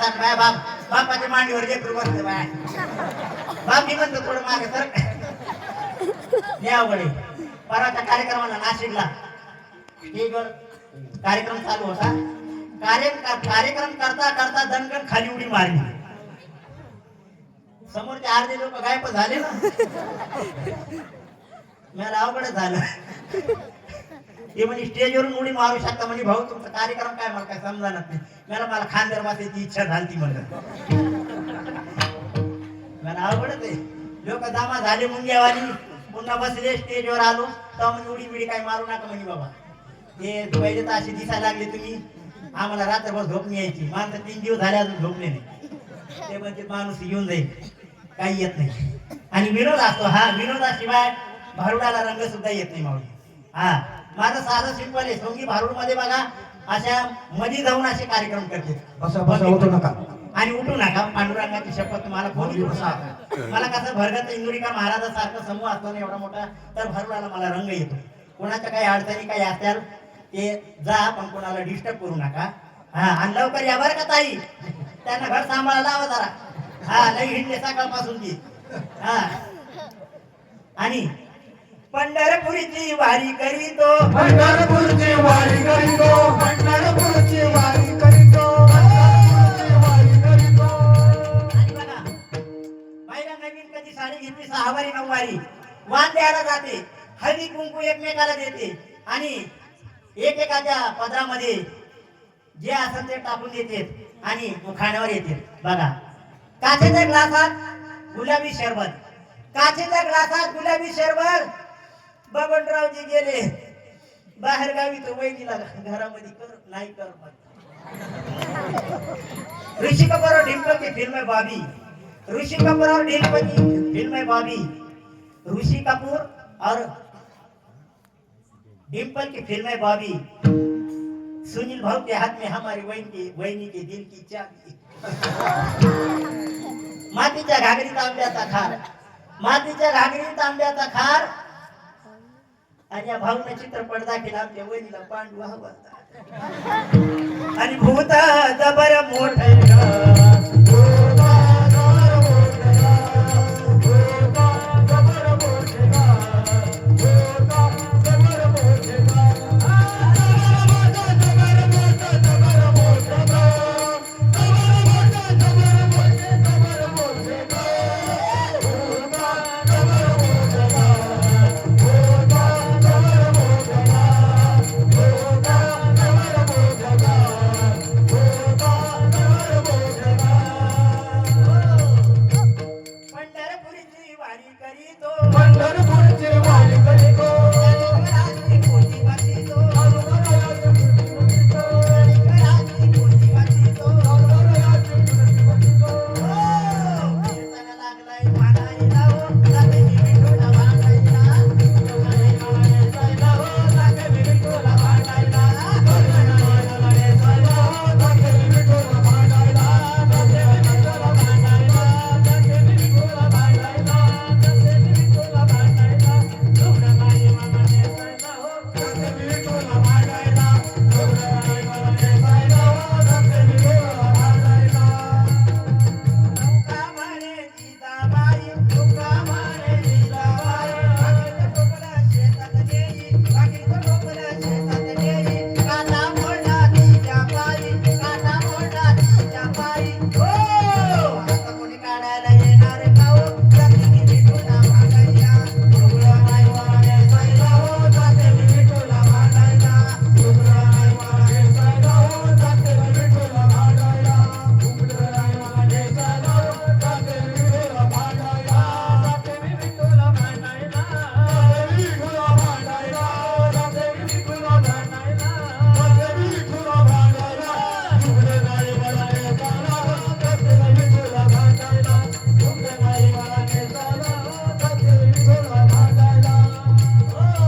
बसतात बाय बाप बापाच्या मांडीवर लेकरू बसते बाय बाप मी म्हणतो थोडं मागे तर अवघड परवाच्या कार्यक्रमाला नाशिकला स्टेजवर कार्यक्रम चालू होता कार्यक्रम करता करता दणकन खाली उडी मारली समोरचे अर्धे लोक गायब झाले ना मला अवघड झालं ते म्हणजे स्टेजवरून उडी मारू शकता म्हणजे भाऊ तुमचा कार्यक्रम काय मला काय समजणार नाही मला खांद्यावर बसायची इच्छा झाली म्हणलं मला अवघडच आहे लोक जमा झाले मुंग्यावाली पुन्हा बसले स्टेजवर आलो तर म्हणजे उडी बिडी काय मारू नका म्हणजे बाबा ते पहिले तर असे दिसायला लागले तुम्ही आम्हाला रात्रभर झोप नाही यायची माणसं 3 दिवस झाले अजून झोपले नाही ते म्हणजे माणूस येऊन जाईल काही येत नाही आणि विनोद असतो हा विनोदाशिवाय भारुडाला रंग सुद्धा येत नाही माऊली हा माझं साधं सिंपल आहे सोंगी भारुड मध्ये बघा अशा मध्ये जाऊन असे कार्यक्रम करते उठू नका आणि उठू नका पांडुरंगाची शपथ तुम्हाला कोणी मला कसं भरगत इंदुरीकर महाराजासारखं समूह असतो ना एवढा मोठा तर भारुडाला मला रंग येतो कोणाच्या काही अडचणी काही असल्याल ते जा पण कोणाला डिस्टर्ब करू नका हा आणि लवकर या बरं का ताई त्यांना घर सांभाळायला लावा जरा हा लई हिंडले सकाळपासून ती हा आणि पंढरपूरची वारी करीतो पंढरपूरची वारी करीतो पंढरपूरची वारी करीतो वारी करीतो आणि बघा बाईला नवीन कधी साडी घेतली 6 वारी 9 वारी वाण द्यायला जाते हळदी कुंकू एकमेकाला देते आणि एकेकाच्या पदरामध्ये जे असेल ते टाकून देते आणि खाण्यावर येते बघा काचेच्या ग्लासात गुलाबी शरबत काचेच्या ग्लासात गुलाबी शरबत बबनरावजी गेले बाहेर गावी तो वहिनीला घरामध्ये कर नाही कर ऋषि कपूर और डिम्पल की फिल्म है बॉबी ऋषि कपूर और डिम्पल की फिल्म है बॉबी ऋषि कपूर और डिम्पल की फिल्म है बॉबी सुनील भाऊ के हाथ में हमारी वहिनी के दिल की चाबी मातीच्या घागरीत आंब्याचा खार मातीच्या घागरीत आंब्याचा खार आणि या भाऊने चित्रपट दाखिला आमच्या वहिनीला पांडू हवा आणि भूत जबर मोठं वारी करीतो